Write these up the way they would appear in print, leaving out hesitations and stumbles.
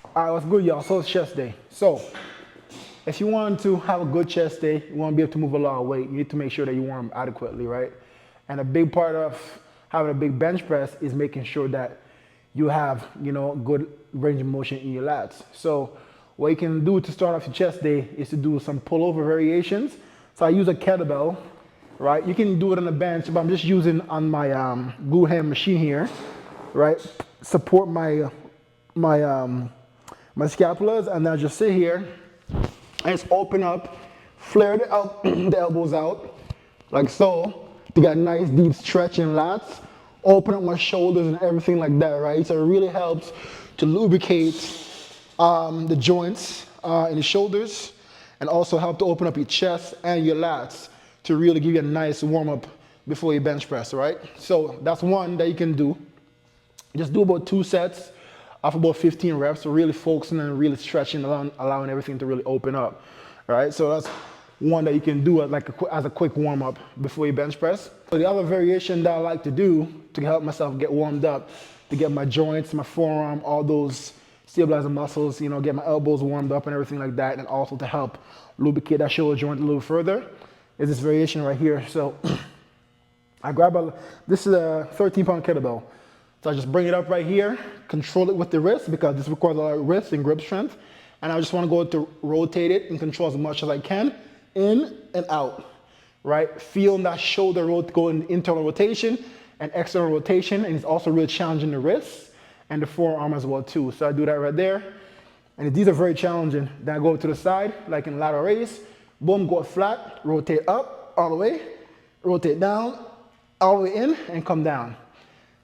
All right, what's good, y'all? So it's chest day. So if you want to have a good chest day, you want to be able to move a lot of weight, you need to make sure that you warm adequately, right? And a big part of having a big bench press is making sure that you have, good range of motion in your lats. So what you can do to start off your chest day is to do some pullover variations. So I use a kettlebell, right? You can do it on the bench, but I'm just using on my glue hand machine here, right? Support my my scapulas, and then I just sit here and just open up, flare the elbows out, like so, to get a nice deep stretch in lats, open up my shoulders and everything like that, right? So it really helps to lubricate the joints in the shoulders, and also help to open up your chest and your lats to really give you a nice warm up before you bench press, right? So that's one that you can do. Just do about 2 sets of about 15 reps, so really focusing and really stretching, allowing everything to really open up, right? So that's one that you can do as a quick warm up before you bench press. So the other variation that I like to do to help myself get warmed up, to get my joints, my forearm, all those stabilizing muscles, get my elbows warmed up and everything like that, and also to help lubricate that shoulder joint a little further, is this variation right here. So this is a 13-pound kettlebell. So I just bring it up right here, control it with the wrist because this requires a lot of wrist and grip strength. And I just want to go to rotate it and control as much as I can, in and out, right? Feeling that shoulder go in internal rotation and external rotation, and it's also really challenging the wrists and the forearm as well too. So I do that right there. And if these are very challenging, then I go to the side, like in lateral raise, boom, go flat, rotate up all the way, rotate down, all the way in, and come down.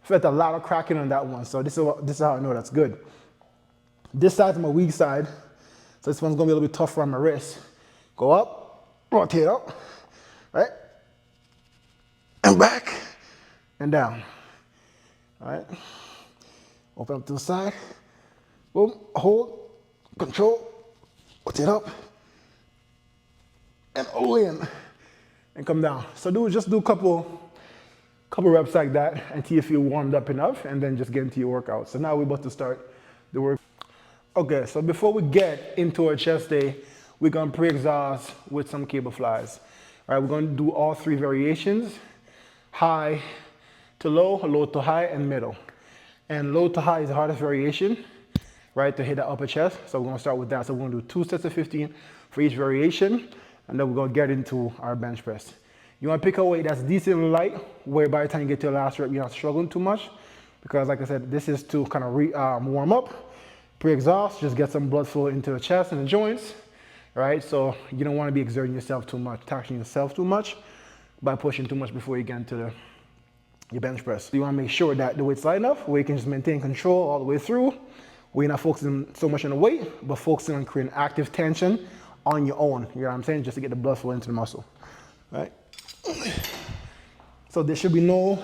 Felt a lot of cracking on that one, so this is how I know that's good. This side's my weak side, so this one's gonna be a little bit tougher on my wrist. Go up, rotate up, right? And back, and down, all right? Open up to the side, boom, hold, control, rotate up, and all the way in, and come down. So just do a couple reps like that until you feel warmed up enough, and then just get into your workout. So now we're about to start the work. Okay, so before we get into our chest day, we're gonna pre-exhaust with some cable flies. All right, we're gonna do all 3 variations: high to low, low to high, and middle. And low to high is the hardest variation, right, to hit the upper chest. So we're gonna start with that. So we're gonna do 2 sets of 15 for each variation, and then we're gonna get into our bench press. You want to pick a weight that's decently light, where by the time you get to the last rep, you're not struggling too much. Because like I said, this is to kind of warm up, pre-exhaust, just get some blood flow into the chest and the joints, right? So you don't want to be exerting yourself too much, taxing yourself too much by pushing too much before you get into your bench press. So you want to make sure that the weight's light enough where you can just maintain control all the way through, where you're not focusing so much on the weight, but focusing on creating active tension on your own, you know what I'm saying? Just to get the blood flow into the muscle, right? So there should be no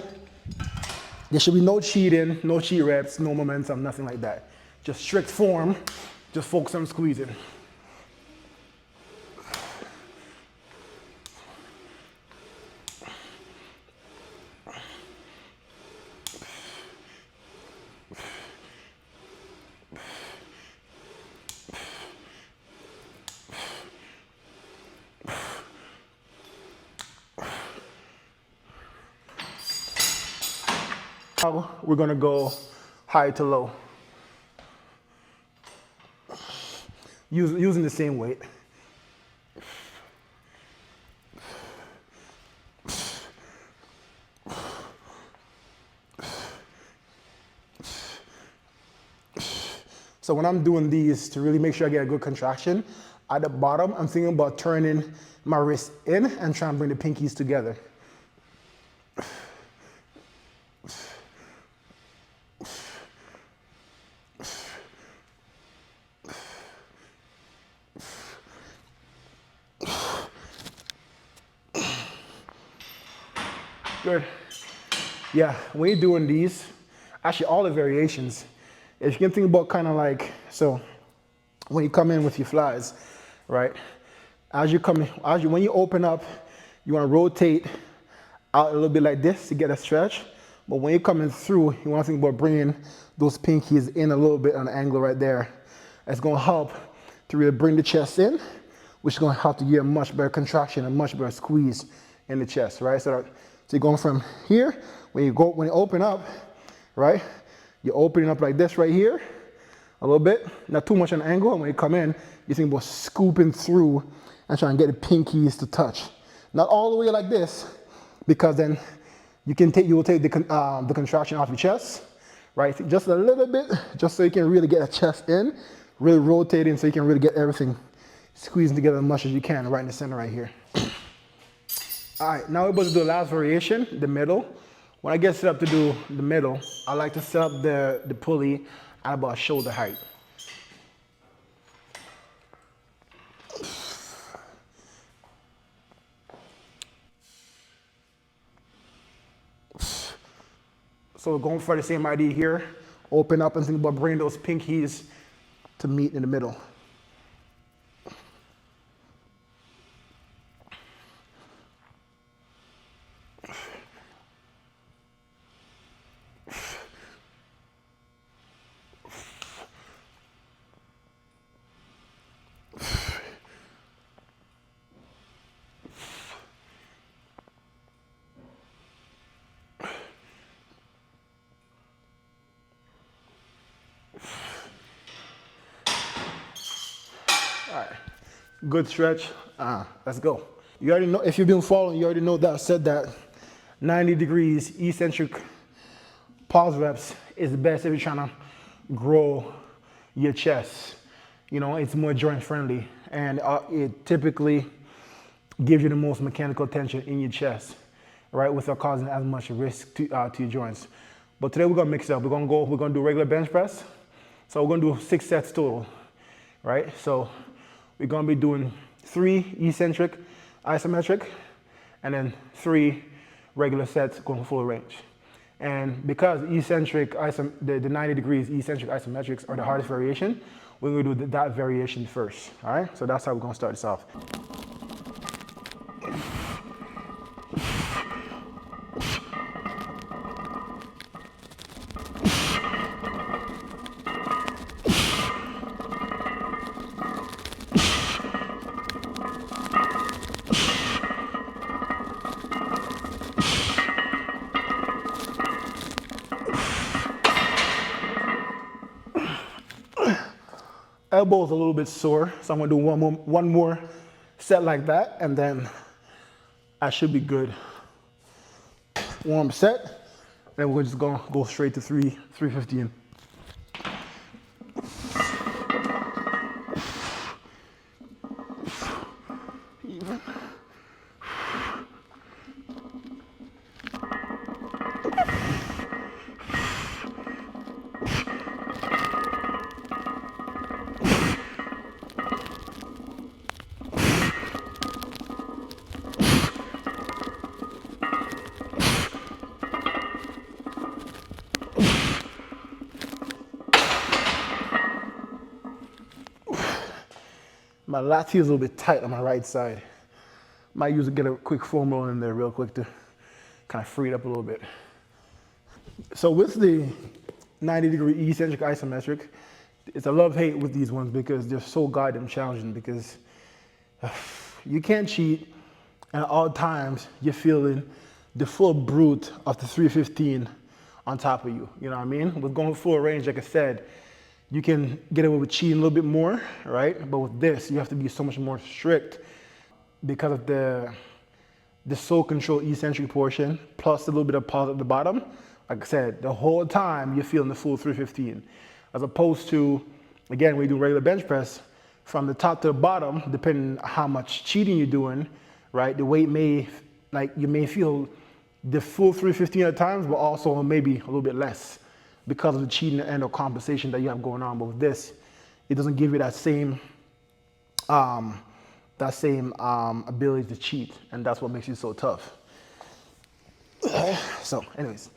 cheating, no cheat reps, no momentum, nothing like that. Just strict form, just focus on squeezing. Now we're gonna go high to low, using the same weight. So when I'm doing these, to really make sure I get a good contraction, at the bottom, I'm thinking about turning my wrist in and trying to bring the pinkies together. Good. Yeah, when you're doing these, actually all the variations, if you can think about kind of like, so when you come in with your flies, right? When you open up, you want to rotate out a little bit like this to get a stretch. But when you're coming through, you want to think about bringing those pinkies in a little bit on an angle right there. It's gonna help to really bring the chest in, which is gonna help to get a much better contraction, a much better squeeze in the chest, right? So you're going from here, when you open up, right? You're opening up like this right here, a little bit, not too much an angle. And when you come in, you think about scooping through and trying to get the pinkies to touch. Not all the way like this, because then you will take the contraction off your chest, right? Just a little bit, just so you can really get a chest in, really rotating so you can really get everything squeezing together as much as you can right in the center right here. All right, now we're about to do the last variation, the middle. When I get set up to do the middle, I like to set up the pulley at about shoulder height. So we're going for the same idea here. Open up and think about bringing those pinkies to meet in the middle. All right, good stretch. Let's go. You already know, if you've been following, you already know that I said that 90 degrees eccentric pause reps is the best if you're trying to grow your chest. You know, it's more joint friendly, and it typically gives you the most mechanical tension in your chest, right, without causing as much risk to your joints. But today we're gonna mix it up. We're gonna do regular bench press. So we're gonna do 6 sets total, right? So we're gonna be doing 3 eccentric isometric, and then 3 regular sets going full range. And because the 90 degrees eccentric isometrics are the hardest variation, we're gonna do that variation first, all right? So that's how we're gonna start this off. Elbow's a little bit sore, so I'm gonna do one more set like that, and then I should be good. Warm set, and then we're just gonna go straight to 315. My lat feels a little bit tight on my right side. Might get a quick foam roll in there real quick to kind of free it up a little bit. So with the 90 degree eccentric isometric, it's a love-hate with these ones because they're so goddamn challenging, because you can't cheat, and at all times you're feeling the full brute of the 315 on top of you. You know what I mean? With going full range, like I said, you can get away with cheating a little bit more, right? But with this, you have to be so much more strict because of the soul control eccentric portion, plus a little bit of pause at the bottom. Like I said, the whole time you're feeling the full 315. As opposed to, again, when you do regular bench press, from the top to the bottom, depending on how much cheating you're doing, right? The weight you may feel the full 315 at times, but also maybe a little bit less, because of the cheating and or compensation that you have going on. But with this, it doesn't give you that same ability to cheat, and that's what makes you so tough. So anyways.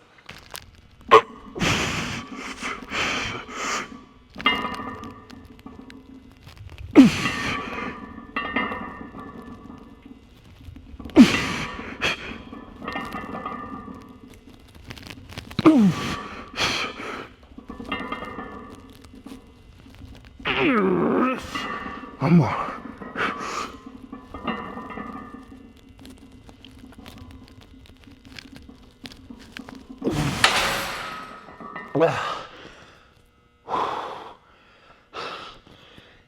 One more.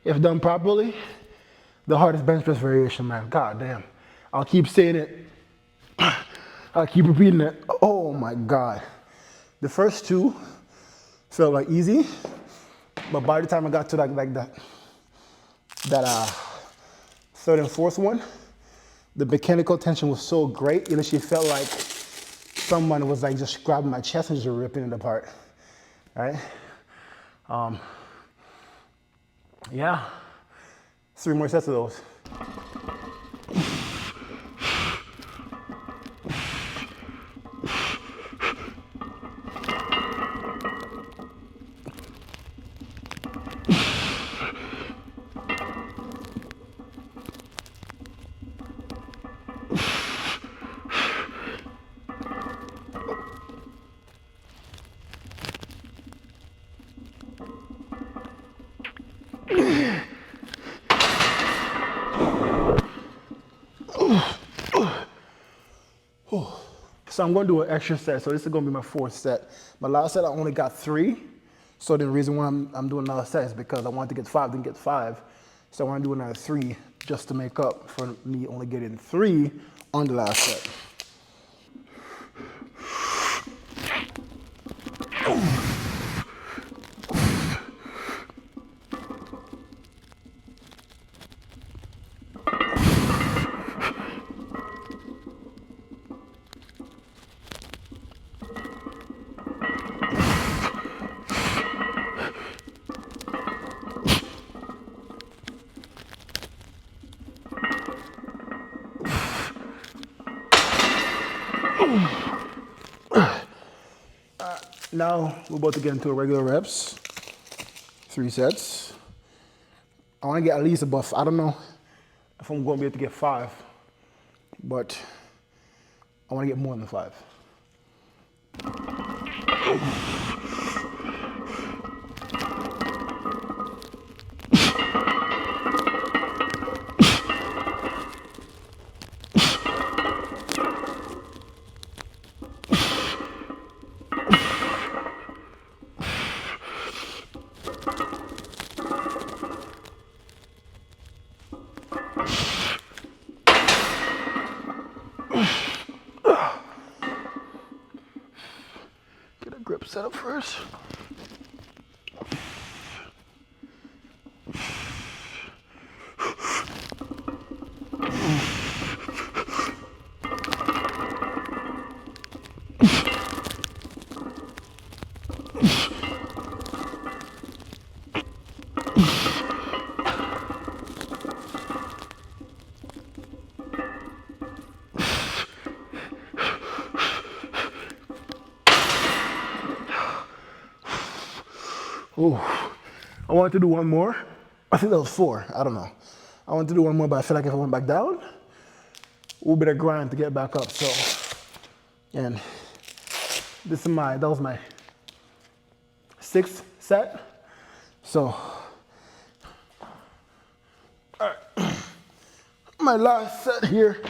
If done properly, the hardest bench press variation, man. God damn. I'll keep saying it. I'll keep repeating it. Oh my God. The first two felt like easy, but by the time I got to that third and fourth one, the mechanical tension was so great. It literally felt like someone was like just grabbing my chest and just ripping it apart. Right? Yeah. 3 more sets of those. So I'm going to do an extra set. So this is going to be my 4th set. My last set I only got 3. So the reason why I'm doing another set is because I wanted to get 5, didn't get 5. So I want to do another 3 just to make up for me only getting 3 on the last set. Now we're about to get into regular reps. 3 sets. I want to get at least above, I don't know if I'm going to be able to get 5, but I want to get more than 5. Get a grip set up first. Ooh, I wanted to do one more. I think that was 4, I don't know. I wanted to do one more, but I feel like if I went back down, a little bit of grind to get back up, so. And this is that was my 6th set. So, all right. My last set here.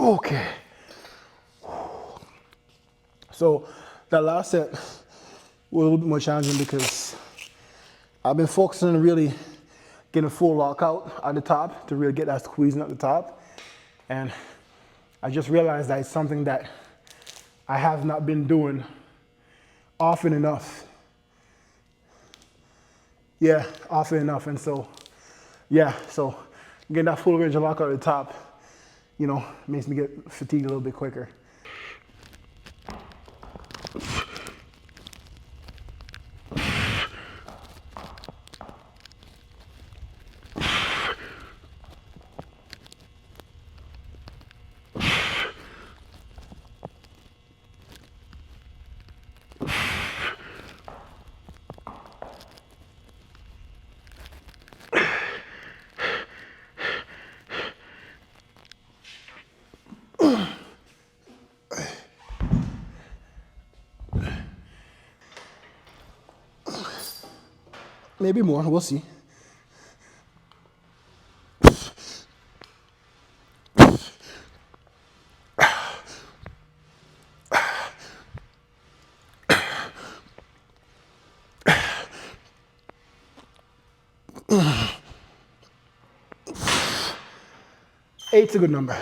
Okay. So that last set was a little bit more challenging because I've been focusing on really getting a full lockout at the top to really get that squeezing at the top. And I just realized that it's something that I have not been doing often enough. Yeah, often enough. And so, yeah, so getting that full range of lockout at the top, you know, makes me get fatigued a little bit quicker. maybe more, we'll see. Eight's a good number.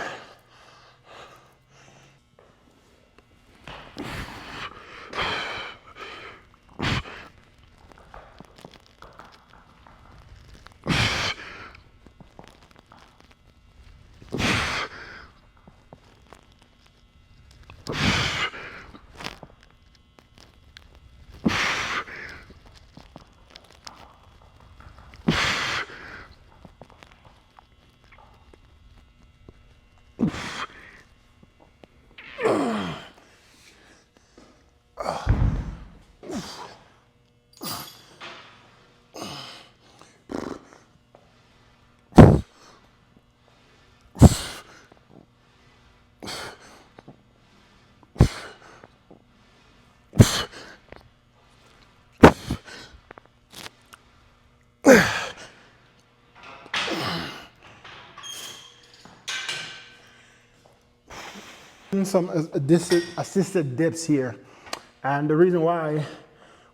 Some assisted dips here, and the reason why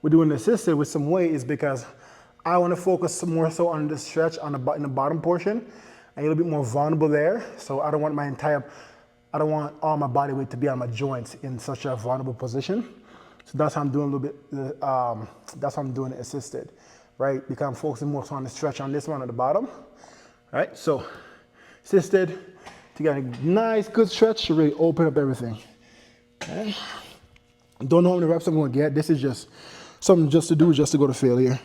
we're doing the assisted with some weight is because I want to focus more so on the stretch on in the bottom portion, a little bit more vulnerable there. So I don't want all my body weight to be on my joints in such a vulnerable position. So that's how I'm doing a little bit. That's how I'm doing it assisted, right? Because I'm focusing more so on the stretch on this one at the bottom, right? So assisted. To get a nice, good stretch to really open up everything. Okay. Don't know how many reps I'm going to get. This is just something just to do, just to go to failure.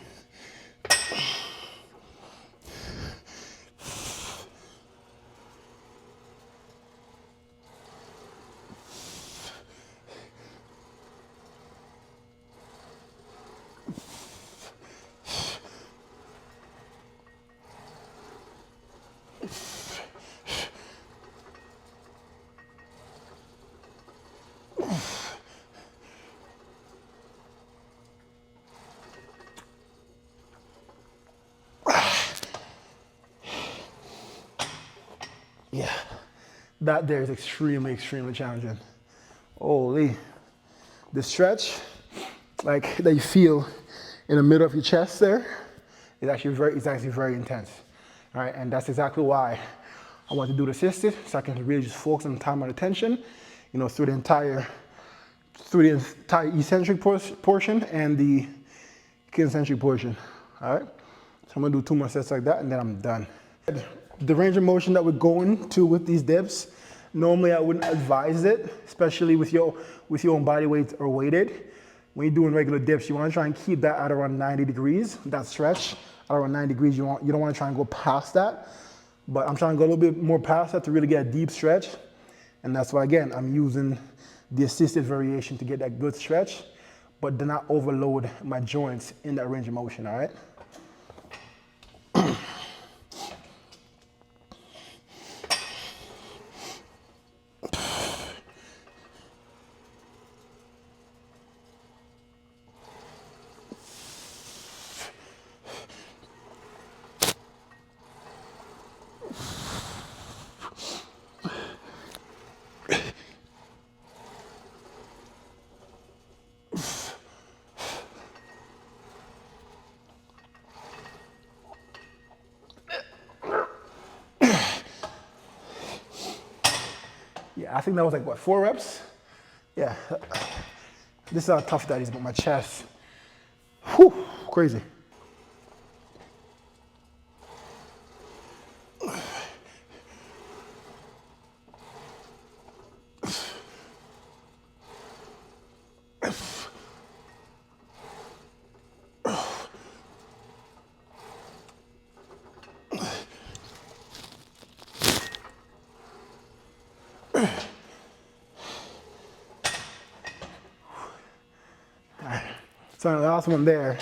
Yeah, that there is extremely, extremely challenging. Holy, the stretch, like that you feel in the middle of your chest there, is actually very intense. All right, and that's exactly why I want to do the assisted, so I can really just focus on time and attention, you know, through the entire eccentric portion and the concentric portion. All right, so I'm gonna do 2 more sets like that, and then I'm done. The range of motion that we're going to with these dips, normally I wouldn't advise it, especially with your own body weight or weighted. When you're doing regular dips, you want to try and keep that at around 90 degrees, that stretch at around 90 degrees. You don't want to try and go past that, but I'm trying to go a little bit more past that to really get a deep stretch. And that's why, again, I'm using the assisted variation to get that good stretch, but do not overload my joints in that range of motion, all right? Yeah, I think that was like, what, 4 reps? Yeah. This is how tough that is, but my chest, whew, crazy. So the last one there,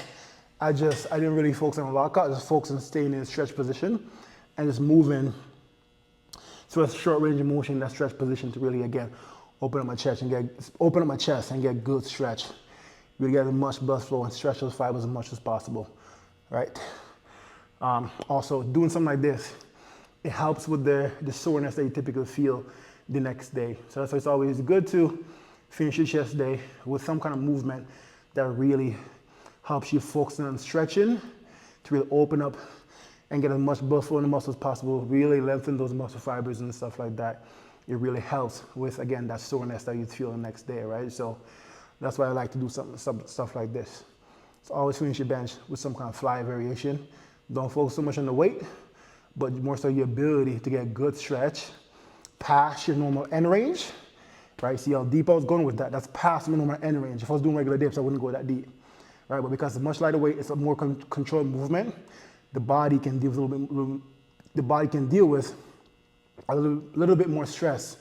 I didn't really focus on lockout, I just focused on staying in a stretch position and just moving to a short range of motion in that stretch position to really, again, open up my chest and get good stretch. Really get as much blood flow and stretch those fibers as much as possible. right? Also, doing something like this, it helps with the soreness that you typically feel the next day. So that's why it's always good to finish your chest day with some kind of movement that really helps you focus on stretching to really open up and get as much blood flow in the muscles as possible, really lengthen those muscle fibers and stuff like that. It really helps with, again, that soreness that you feel the next day, right? So that's why I like to do some stuff like this. So always finish your bench with some kind of fly variation. Don't focus so much on the weight, but more so your ability to get good stretch past your normal end range, right? See how deep I was going with that? That's past my normal end range. If I was doing regular dips, I wouldn't go that deep, right? But because it's much lighter weight, it's a more controlled movement. The body can deal with a little bit more stress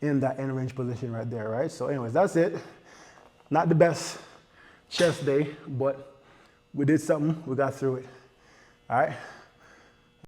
in that end range position right there, right? So anyways, that's it. Not the best chest day, but we did something, we got through it. All right.